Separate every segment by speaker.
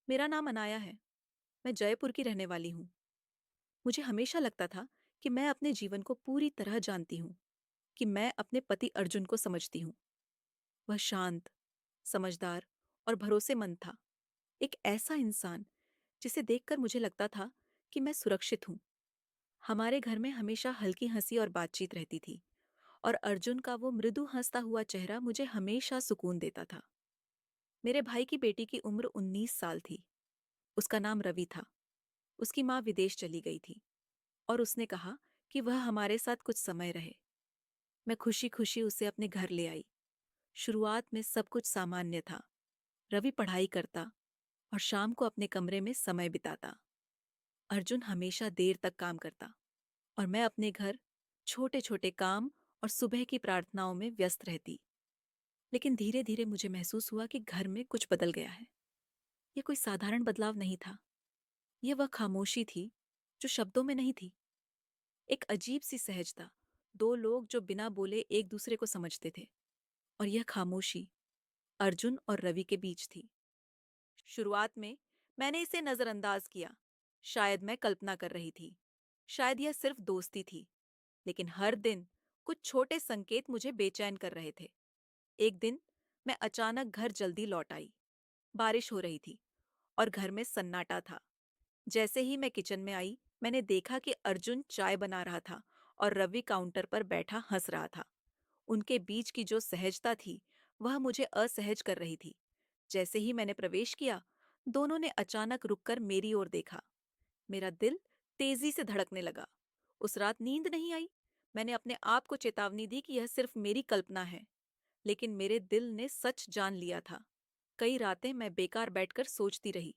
Speaker 1: मेरा नाम अनाया है। मैं जयपुर की रहने वाली हूँ। मुझे हमेशा लगता था कि मैं अपने जीवन को पूरी तरह जानती हूँ, कि मैं अपने पति अर्जुन को समझती हूँ। वह शांत, समझदार और भरोसेमंद था। एक ऐसा इंसान जिसे देखकर मुझे लगता था कि मैं सुरक्षित हूँ। हमारे घर में हमेशा हल्की हंसी और बातचीत रहती थी, और अर्जुन का वो मृदु हंसता हुआ चेहरा मुझे हमेशा सुकून देता था। मेरे भाई की बेटी की उम्र 19 साल थी। उसका नाम रवि था। उसकी माँ विदेश चली गई थी, और उसने कहा कि वह हमारे साथ कुछ समय रहे। मैं खुशी खुशी उसे अपने घर ले आई। शुरुआत में सब कुछ सामान्य था। रवि पढ़ाई करता और शाम को अपने कमरे में समय बिताता। अर्जुन हमेशा देर तक काम करता, और मैं अपने घर छोटे छोटे काम और सुबह की प्रार्थनाओं में व्यस्त रहती। लेकिन धीरे धीरे मुझे महसूस हुआ कि घर में कुछ बदल गया है। यह कोई साधारण बदलाव नहीं था। यह वह खामोशी थी जो शब्दों में नहीं थी। एक अजीब सी सहजता, दो लोग जो बिना बोले एक दूसरे को समझते थे। और यह खामोशी अर्जुन और रवि के बीच थी। शुरुआत में मैंने इसे नजरअंदाज किया। शायद मैं कल्पना कर रही थी, शायद यह सिर्फ दोस्ती थी। लेकिन हर दिन कुछ छोटे संकेत मुझे बेचैन कर रहे थे। एक दिन मैं अचानक घर जल्दी लौट आई। बारिश हो रही थी, और घर में सन्नाटा था। जैसे ही मैं किचन में आई, मैंने देखा कि अर्जुन चाय बना रहा था और रवि काउंटर पर बैठा हंस रहा था। उनके बीच की जो सहजता थी, वह मुझे असहज कर रही थी। जैसे ही मैंने प्रवेश किया, दोनों ने अचानक रुककर मेरी ओर देखा। मेरा दिल तेजी से धड़कने लगा। उस रात नींद नहीं आई। मैंने अपने आप को चेतावनी दी कि यह सिर्फ मेरी कल्पना है, लेकिन मेरे दिल ने सच जान लिया था। कई रातें मैं बेकार बैठकर सोचती रही।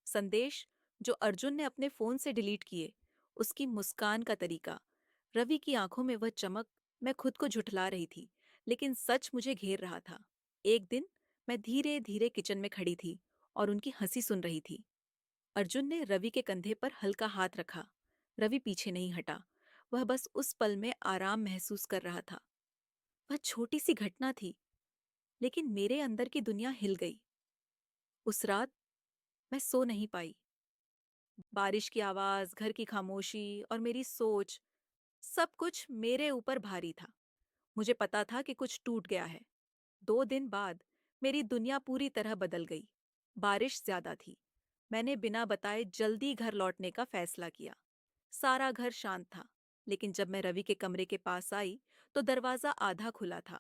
Speaker 1: संदेश जो अर्जुन ने अपने फोन से डिलीट किए, उसकी मुस्कान का तरीका, रवि की आंखों में वह चमक। मैं खुद को झुठला रही थी, लेकिन सच मुझे घेर रहा था। एक दिन मैं धीरे धीरे किचन में खड़ी थी और उनकी हंसी सुन रही थी। अर्जुन ने रवि के कंधे पर हल्का हाथ रखा। रवि पीछे नहीं हटा। वह बस उस पल में आराम महसूस कर रहा था। वह छोटी सी घटना थी, लेकिन मेरे अंदर की दुनिया हिल गई। उस रात मैं सो नहीं पाई। बारिश की आवाज, घर की खामोशी और मेरी सोच, सब कुछ मेरे ऊपर भारी था। मुझे पता था कि कुछ टूट गया है। 2 दिन बाद मेरी दुनिया पूरी तरह बदल गई। बारिश ज्यादा थी। मैंने बिना बताए जल्दी घर लौटने का फैसला किया। सारा घर शांत था, लेकिन जब मैं रवि के कमरे के पास आई, तो दरवाजा आधा खुला था।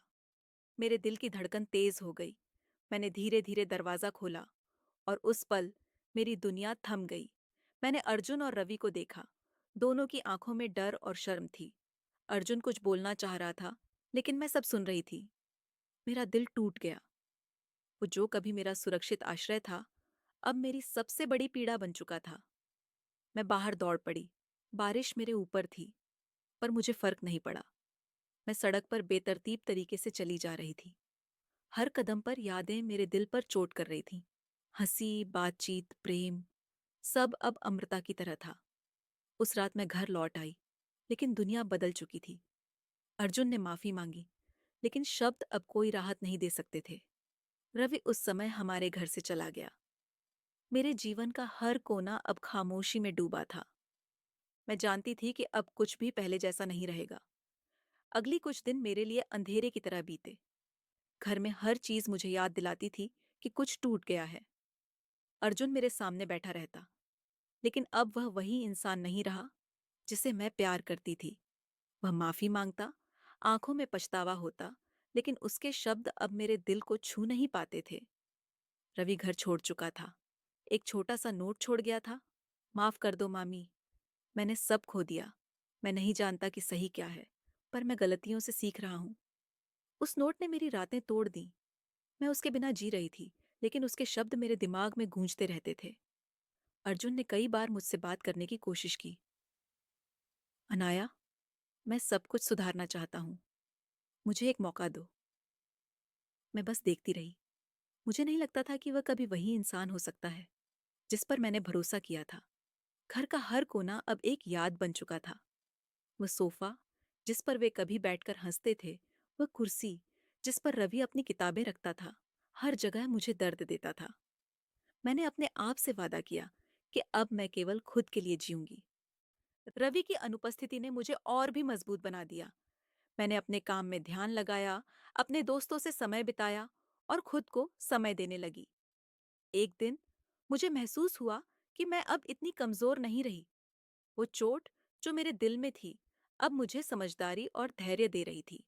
Speaker 1: मेरे दिल की धड़कन तेज हो गई। मैंने धीरे धीरे दरवाजा खोला, और उस पल मेरी दुनिया थम गई। मैंने अर्जुन और रवि को देखा। दोनों की आंखों में डर और शर्म थी। अर्जुन कुछ बोलना चाह रहा था, लेकिन मैं सब सुन रही थी। मेरा दिल टूट गया। वो जो कभी मेरा सुरक्षित आश्रय था, अब मेरी सबसे बड़ी पीड़ा बन चुका था। मैं बाहर दौड़ पड़ी। बारिश मेरे ऊपर थी, पर मुझे फर्क नहीं पड़ा। मैं सड़क पर बेतरतीब तरीके से चली जा रही थी। हर कदम पर यादें मेरे दिल पर चोट कर रही थीं। हंसी, बातचीत, प्रेम, सब अब अमृता की तरह था। उस रात मैं घर लौट आई, लेकिन दुनिया बदल चुकी थी। अर्जुन ने माफी मांगी, लेकिन शब्द अब कोई राहत नहीं दे सकते थे। रवि उस समय हमारे घर से चला गया। मेरे जीवन का हर कोना अब खामोशी में डूबा था। मैं जानती थी कि अब कुछ भी पहले जैसा नहीं रहेगा। अगली कुछ दिन मेरे लिए अंधेरे की तरह बीते। घर में हर चीज मुझे याद दिलाती थी कि कुछ टूट गया है। अर्जुन मेरे सामने बैठा रहता, लेकिन अब वह वही इंसान नहीं रहा जिसे मैं प्यार करती थी। वह माफी मांगता, आंखों में पछतावा होता, लेकिन उसके शब्द अब मेरे दिल को छू नहीं पाते थे। रवि घर छोड़ चुका था। एक छोटा सा नोट छोड़ गया था। माफ कर दो मामी, मैंने सब खो दिया। मैं नहीं जानता कि सही क्या है, पर मैं गलतियों से सीख रहा हूं। उस नोट ने मेरी रातें तोड़ दी। मैं उसके बिना जी रही थी, लेकिन उसके शब्द मेरे दिमाग में गूंजते रहते थे। अर्जुन ने कई बार मुझसे बात करने की कोशिश की। अनाया, मैं सब कुछ सुधारना चाहता हूँ। मुझे एक मौका दो। मैं बस देखती रही। मुझे नहीं लगता था कि वह कभी वही इंसान हो सकता है जिस पर मैंने भरोसा किया था। घर का हर कोना अब एक याद बन चुका था। वह सोफा जिस पर वे कभी बैठकर हंसते थे, वह कुर्सी जिस पर रवि अपनी किताबें रखता था, हर जगह मुझे दर्द देता था। मैंने अपने आप से वादा किया कि अब मैं केवल खुद के लिए जीऊंगी। रवि की अनुपस्थिति ने मुझे और भी मजबूत बना दिया। मैंने अपने काम में ध्यान लगाया, अपने दोस्तों से समय बिताया और खुद को समय देने लगी। एक दिन मुझे महसूस हुआ कि मैं अब इतनी कमजोर नहीं रही। वो चोट जो मेरे दिल में थी, अब मुझे समझदारी और धैर्य दे रही थी।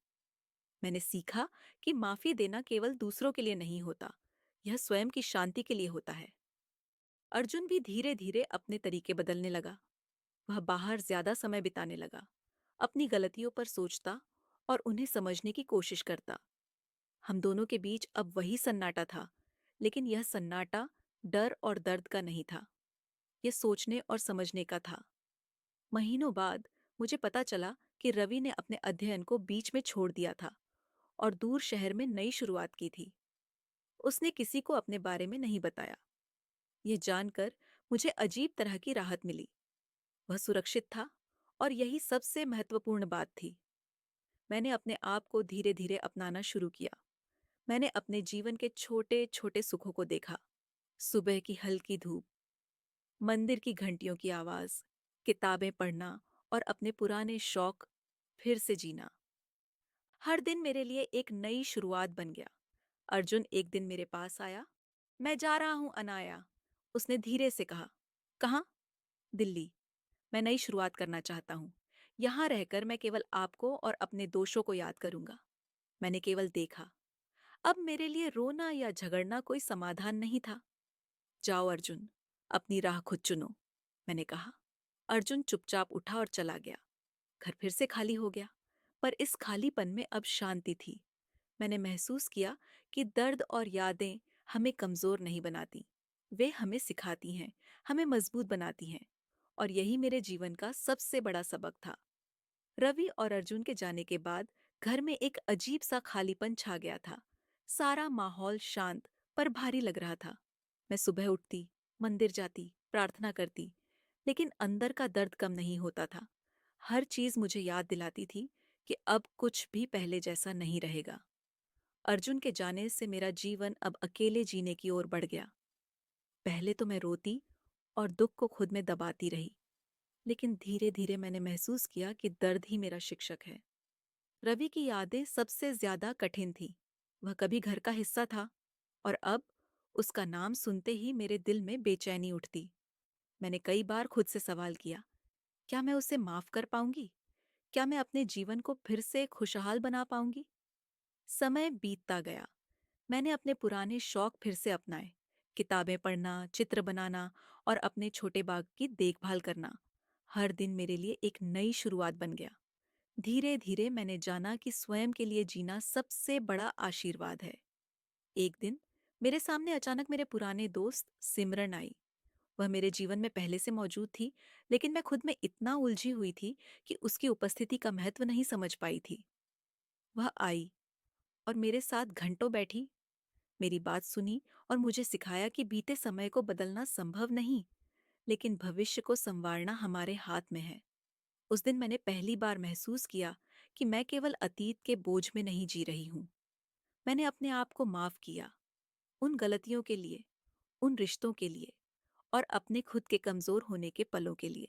Speaker 1: मैंने सीखा कि माफी देना केवल दूसरों के लिए नहीं होता, यह स्वयं की शांति के लिए होता है। अर्जुन भी धीरे धीरे अपने तरीके बदलने लगा। वह बाहर ज्यादा समय बिताने लगा, अपनी गलतियों पर सोचता और उन्हें समझने की कोशिश करता। हम दोनों के बीच अब वही सन्नाटा था, लेकिन यह सन्नाटा डर और दर्द का नहीं था, यह सोचने और समझने का था। महीनों बाद मुझे पता चला कि रवि ने अपने अध्ययन को बीच में छोड़ दिया था और दूर शहर में नई शुरुआत की थी। उसने किसी को अपने बारे में नहीं बताया। यह जानकर मुझे अजीब तरह की राहत मिली। वह सुरक्षित था और यही सबसे महत्वपूर्ण बात थी। मैंने अपने आप को धीरे धीरे अपनाना शुरू किया। मैंने अपने जीवन के छोटे छोटे सुखों को देखा। सुबह की हल्की धूप, मंदिर की घंटियों की आवाज, किताबें पढ़ना और अपने पुराने शौक फिर से जीना। हर दिन मेरे लिए एक नई शुरुआत बन गया। अर्जुन एक दिन मेरे पास आया। मैं जा रहा हूं अनाया, उसने धीरे से कहा। कहाँ? दिल्ली। मैं नई शुरुआत करना चाहता हूँ। यहाँ रहकर मैं केवल आपको और अपने दोषों को याद करूंगा। मैंने केवल देखा। अब मेरे लिए रोना या झगड़ना कोई समाधान नहीं था। जाओ अर्जुन, अपनी राह खुद चुनो, मैंने कहा। अर्जुन चुपचाप उठा और चला गया। घर फिर से खाली हो गया, पर इस खालीपन में अब शांति थी। मैंने महसूस किया कि दर्द और यादें हमें कमजोर नहीं बनाती, वे हमें सिखाती हैं, हमें मजबूत बनाती हैं। और यही मेरे जीवन का सबसे बड़ा सबक था। रवि और अर्जुन के जाने के बाद घर में एक अजीब सा खालीपन छा गया था। सारा माहौल शांत पर भारी लग रहा था। मैं सुबह उठती, मंदिर जाती, प्रार्थना करती, लेकिन अंदर का दर्द कम नहीं होता था। हर चीज मुझे याद दिलाती थी कि अब कुछ भी पहले जैसा नहीं रहेगा। अर्जुन के जाने से मेरा जीवन अब अकेले जीने की ओर बढ़ गया। पहले तो मैं रोती और दुख को खुद में दबाती रही, लेकिन धीरे धीरे मैंने महसूस किया कि दर्द ही मेरा शिक्षक है। रवि की यादें सबसे ज्यादा कठिन थी। वह कभी घर का हिस्सा था और अब उसका नाम सुनते ही मेरे दिल में बेचैनी उठती। मैंने कई बार खुद से सवाल किया, क्या मैं उसे माफ कर पाऊंगी? क्या मैं अपने जीवन को फिर से खुशहाल बना पाऊंगी? समय बीतता गया। मैंने अपने पुराने शौक फिर से अपनाए। किताबें पढ़ना, चित्र बनाना और अपने छोटे बाग की देखभाल करना। हर दिन मेरे लिए एक नई शुरुआत बन गया। धीरे धीरे मैंने जाना कि स्वयं के लिए जीना सबसे बड़ा आशीर्वाद है। एक दिन मेरे सामने अचानक मेरे पुराने दोस्त सिमरन आई। वह मेरे जीवन में पहले से मौजूद थी, लेकिन मैं खुद में इतना उलझी हुई थी कि उसकी उपस्थिति का महत्व नहीं समझ पाई थी। वह आई और मेरे साथ घंटों बैठी, मेरी बात सुनी और मुझे सिखाया कि बीते समय को बदलना संभव नहीं, लेकिन भविष्य को संवारना हमारे हाथ में है। उस दिन मैंने पहली बार महसूस किया कि मैं केवल अतीत के बोझ में नहीं जी रही हूँ। मैंने अपने आप को माफ किया, उन गलतियों के लिए, उन रिश्तों के लिए और अपने खुद के कमजोर होने के पलों के लिए।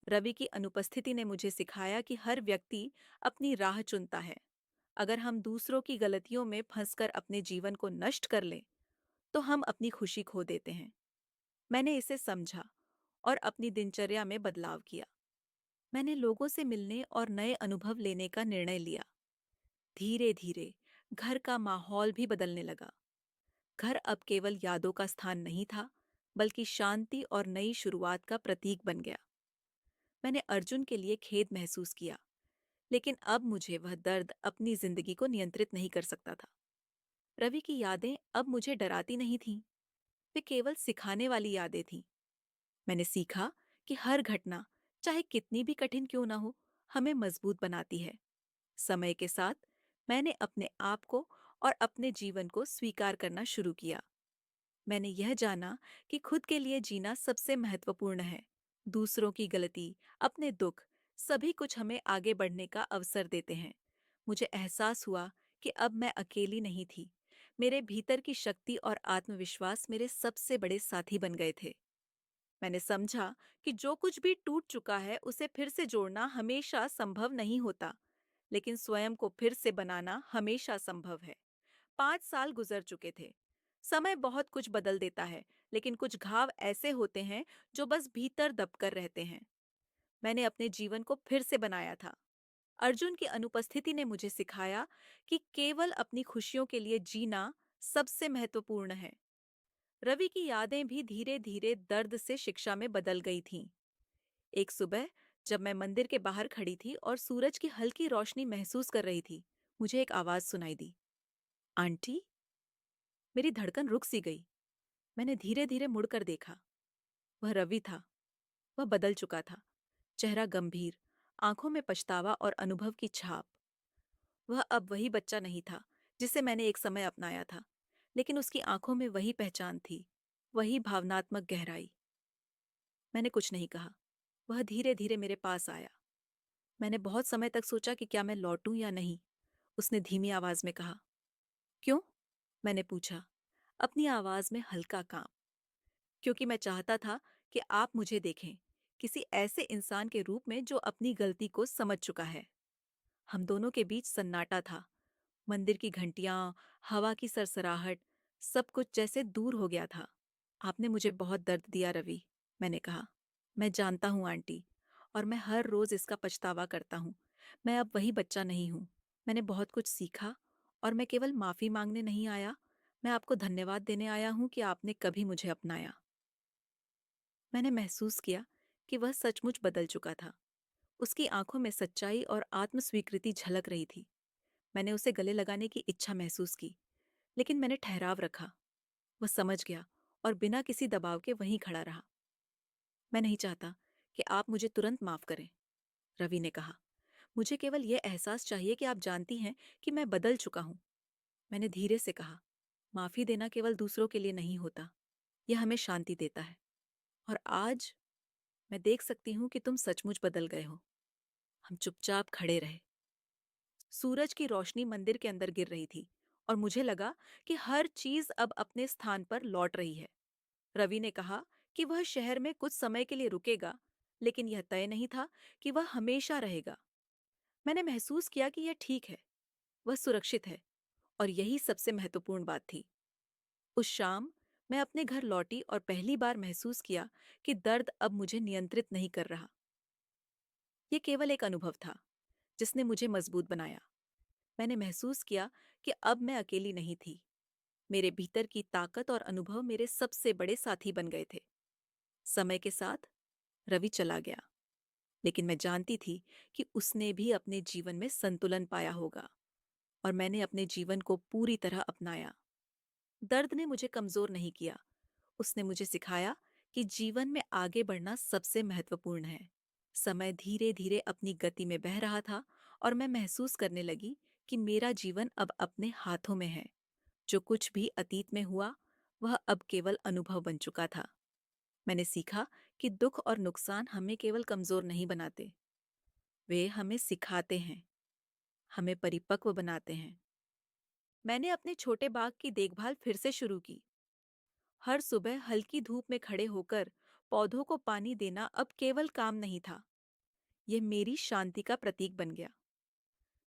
Speaker 1: रवि की अनुपस्थिति ने मुझे सिखाया कि हर व्यक्ति अपनी राह चुनता है। अगर हम दूसरों की गलतियों में फंसकर अपने जीवन को नष्ट कर लें, तो हम अपनी खुशी खो देते हैं। मैंने इसे समझा और अपनी दिनचर्या में बदलाव किया। मैंने लोगों से मिलने और नए अनुभव लेने का निर्णय लिया। धीरे धीरे घर का माहौल भी बदलने लगा। घर अब केवल यादों का स्थान नहीं था, बल्कि शांति और नई शुरुआत का प्रतीक बन गया। मैंने अर्जुन के लिए खेद महसूस किया, लेकिन अब मुझे वह दर्द अपनी जिंदगी को नियंत्रित नहीं कर सकता था। रवि की यादें अब मुझे डराती नहीं थीं, वे केवल सिखाने वाली यादें थीं। मैंने सीखा कि हर घटना, चाहे कितनी भी कठिन क्यों ना हो, हमें मजबूत बनाती है। समय के साथ मैंने अपने आप को और अपने जीवन को स्वीकार करना शुरू किया। मैंने यह जाना कि खुद के लिए जीना सबसे महत्वपूर्ण है। दूसरों की गलती, अपने दुख, सभी कुछ हमें आगे बढ़ने का अवसर देते हैं। मुझे एहसास हुआ कि अब मैं अकेली नहीं थी। मेरे भीतर की शक्ति और आत्मविश्वास मेरे सबसे बड़े साथी बन गए थे। मैंने समझा कि जो कुछ भी टूट चुका है उसे फिर से जोड़ना हमेशा संभव नहीं होता, लेकिन स्वयं को फिर से बनाना हमेशा संभव है। 5 साल गुजर चुके थे। समय बहुत कुछ बदल देता है, लेकिन कुछ घाव ऐसे होते हैं जो बस भीतर दबकर रहते हैं। मैंने अपने जीवन को फिर से बनाया था। अर्जुन की अनुपस्थिति ने मुझे सिखाया कि केवल अपनी खुशियों के लिए जीना सबसे महत्वपूर्ण है। रवि की यादें भी धीरे धीरे दर्द से शिक्षा में बदल गई थीं। एक सुबह जब मैं मंदिर के बाहर खड़ी थी और सूरज की हल्की रोशनी महसूस कर रही थी, मुझे एक आवाज सुनाई दी, आंटी। मेरी धड़कन रुक सी गई। मैंने धीरे धीरे मुड़कर देखा। वह रवि था। वह बदल चुका था। चेहरा गंभीर, आंखों में पछतावा और अनुभव की छाप। वह अब वही बच्चा नहीं था जिसे मैंने एक समय अपनाया था, लेकिन उसकी आंखों में वही पहचान थी, वही भावनात्मक गहराई। मैंने कुछ नहीं कहा। वह धीरे धीरे मेरे पास आया। मैंने बहुत समय तक सोचा कि क्या मैं लौटूं या नहीं। उसने धीमी आवाज में कहा, क्यों? मैंने पूछा, अपनी आवाज में हल्का काम। क्योंकि मैं चाहता था कि आप मुझे देखें, किसी ऐसे इंसान के रूप में जो अपनी गलती को समझ चुका है। हम दोनों के बीच सन्नाटा था। मंदिर की घंटियां, हवा की सरसराहट, सब कुछ जैसे दूर हो गया था। आपने मुझे बहुत दर्द दिया रवि, मैंने कहा। मैं जानता हूँ आंटी, और मैं हर रोज इसका पछतावा करता हूँ। मैं अब वही बच्चा नहीं हूँ। मैंने बहुत कुछ सीखा, और मैं केवल माफी मांगने नहीं आया, मैं आपको धन्यवाद देने आया हूँ कि आपने कभी मुझे अपनाया। मैंने महसूस किया कि वह सचमुच बदल चुका था। उसकी आंखों में सच्चाई और आत्मस्वीकृति झलक रही थी। मैंने उसे गले लगाने की इच्छा महसूस की, लेकिन मैंने ठहराव रखा। वह समझ गया और बिना किसी दबाव के वहीं खड़ा रहा। मैं नहीं चाहता कि आप मुझे तुरंत माफ करें, रवि ने कहा। मुझे केवल यह एहसास चाहिए कि आप जानती हैं कि मैं बदल चुका हूं। मैंने धीरे से कहा, माफी देना केवल दूसरों के लिए नहीं होता, यह हमें शांति देता है। और आज मैं देख सकती हूँ कि तुम सचमुच बदल गए हो। हम चुपचाप खड़े रहे। सूरज की रोशनी मंदिर के अंदर गिर रही थी, और मुझे लगा कि हर चीज अब अपने स्थान पर लौट रही है। रवि ने कहा कि वह शहर में कुछ समय के लिए रुकेगा, लेकिन यह तय नहीं था कि वह हमेशा रहेगा। मैंने महसूस किया कि यह ठीक है, वह सुरक्षित है, और यही सबसे महत्वपूर्ण बात थी। उस शाम मैं अपने घर लौटी और पहली बार महसूस किया कि दर्द अब मुझे नियंत्रित नहीं कर रहा। यह केवल एक अनुभव था जिसने मुझे मजबूत बनाया। मैंने महसूस किया कि अब मैं अकेली नहीं थी। मेरे भीतर की ताकत और अनुभव मेरे सबसे बड़े साथी बन गए थे। समय के साथ रवि चला गया, लेकिन मैं जानती थी कि उसने भी अपने जीवन में संतुलन पाया होगा, और मैंने अपने जीवन को पूरी तरह अपनाया। दर्द ने मुझे कमजोर नहीं किया। उसने मुझे सिखाया कि जीवन में आगे बढ़ना सबसे महत्वपूर्ण है। समय धीरे धीरे अपनी गति में बह रहा था, और मैं महसूस करने लगी कि मेरा जीवन अब अपने हाथों में है। जो कुछ भी अतीत में हुआ, वह अब केवल अनुभव बन चुका था। मैंने सीखा कि दुख और नुकसान हमें केवल कमजोर नहीं बनाते, वे हमें सिखाते हैं, हमें परिपक्व बनाते हैं। मैंने अपने छोटे बाग की देखभाल फिर से शुरू की। हर सुबह हल्की धूप में खड़े होकर पौधों को पानी देना अब केवल काम नहीं था, यह मेरी शांति का प्रतीक बन गया।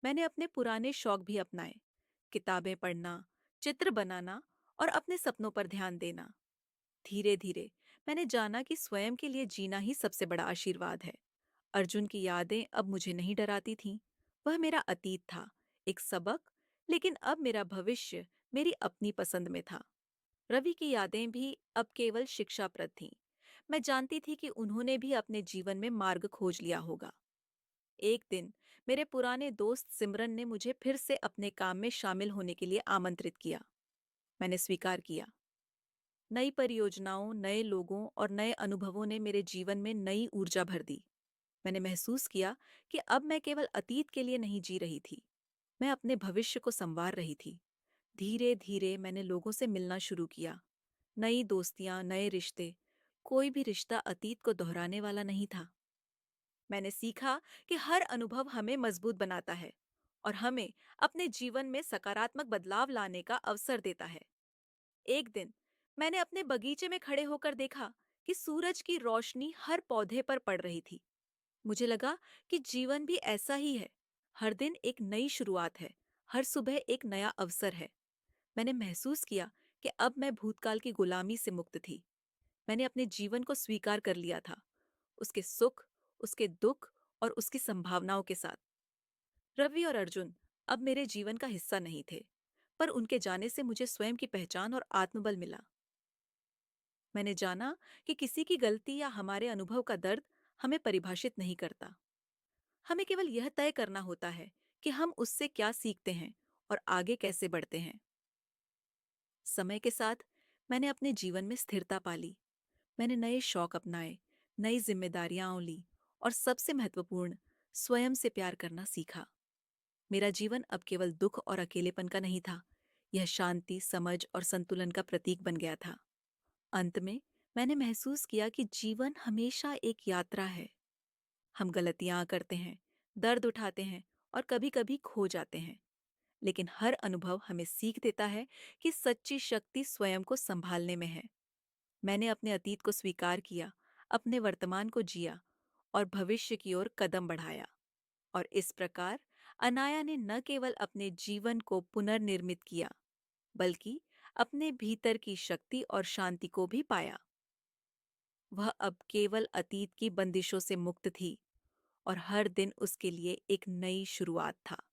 Speaker 1: मैंने अपने पुराने शौक भी अपनाए, किताबें पढ़ना, चित्र बनाना और अपने सपनों पर ध्यान देना। धीरे धीरे मैंने जाना कि स्वयं के लिए जीना ही सबसे बड़ा आशीर्वाद है। अर्जुन की यादें अब मुझे नहीं डराती थीं। वह मेरा अतीत था, एक सबक, लेकिन अब मेरा भविष्य मेरी अपनी पसंद में था। रवि की यादें भी अब केवल शिक्षाप्रद थीं। मैं जानती थी कि उन्होंने भी अपने जीवन में मार्ग खोज लिया होगा। एक दिन मेरे पुराने दोस्त सिमरन ने मुझे फिर से अपने काम में शामिल होने के लिए आमंत्रित किया। मैंने स्वीकार किया। नई परियोजनाओं, नए लोगों और नए अनुभवों ने मेरे जीवन में नई ऊर्जा भर दी। मैंने महसूस किया कि अब मैं केवल अतीत के लिए नहीं जी रही थी, मैं अपने भविष्य को संवार रही थी। धीरे धीरे मैंने लोगों से मिलना शुरू किया। नई दोस्तियां, नए रिश्ते। कोई भी रिश्ता अतीत को दोहराने वाला नहीं था। मैंने सीखा कि हर अनुभव हमें मजबूत बनाता है, और हमें अपने जीवन में सकारात्मक बदलाव लाने का अवसर देता है। एक दिन मैंने अपने बगीचे में खड़े होकर देखा कि सूरज की रोशनी हर पौधे पर पड़ रही थी। मुझे लगा कि जीवन भी ऐसा ही है। हर दिन एक नई शुरुआत है, हर सुबह एक नया अवसर है। मैंने महसूस किया कि अब मैं भूतकाल की गुलामी से मुक्त थी। मैंने अपने जीवन को स्वीकार कर लिया था, उसके सुख, उसके दुख और उसकी संभावनाओं के साथ। रवि और अर्जुन अब मेरे जीवन का हिस्सा नहीं थे, पर उनके जाने से मुझे स्वयं की पहचान और आत्मबल मिला। मैंने जाना कि किसी की गलती या हमारे अनुभव का दर्द हमें परिभाषित नहीं करता। हमें केवल यह तय करना होता है कि हम उससे क्या सीखते हैं और आगे कैसे बढ़ते हैं। समय के साथ मैंने अपने जीवन में स्थिरता पाली। मैंने नए शौक अपनाए, नई जिम्मेदारियां ली और सबसे महत्वपूर्ण, स्वयं से प्यार करना सीखा। मेरा जीवन अब केवल दुख और अकेलेपन का नहीं था, यह शांति, समझ और संतुलन का प्रतीक बन गया था। अंत में मैंने महसूस किया कि जीवन हमेशा एक यात्रा है। हम गलतियां करते हैं, दर्द उठाते हैं और कभी-कभी खो जाते हैं, लेकिन हर अनुभव हमें सीख देता है कि सच्ची शक्ति स्वयं को संभालने में है। मैंने अपने अतीत को स्वीकार किया, अपने वर्तमान को जिया और भविष्य की ओर कदम बढ़ाया। और इस प्रकार अनाया ने न केवल अपने जीवन को पुनर्निर्मित किया, बल्कि अपने भीतर की शक्ति और शांति को भी पाया। वह अब केवल अतीत की बंदिशों से मुक्त थी और हर दिन उसके लिए एक नई शुरुआत था।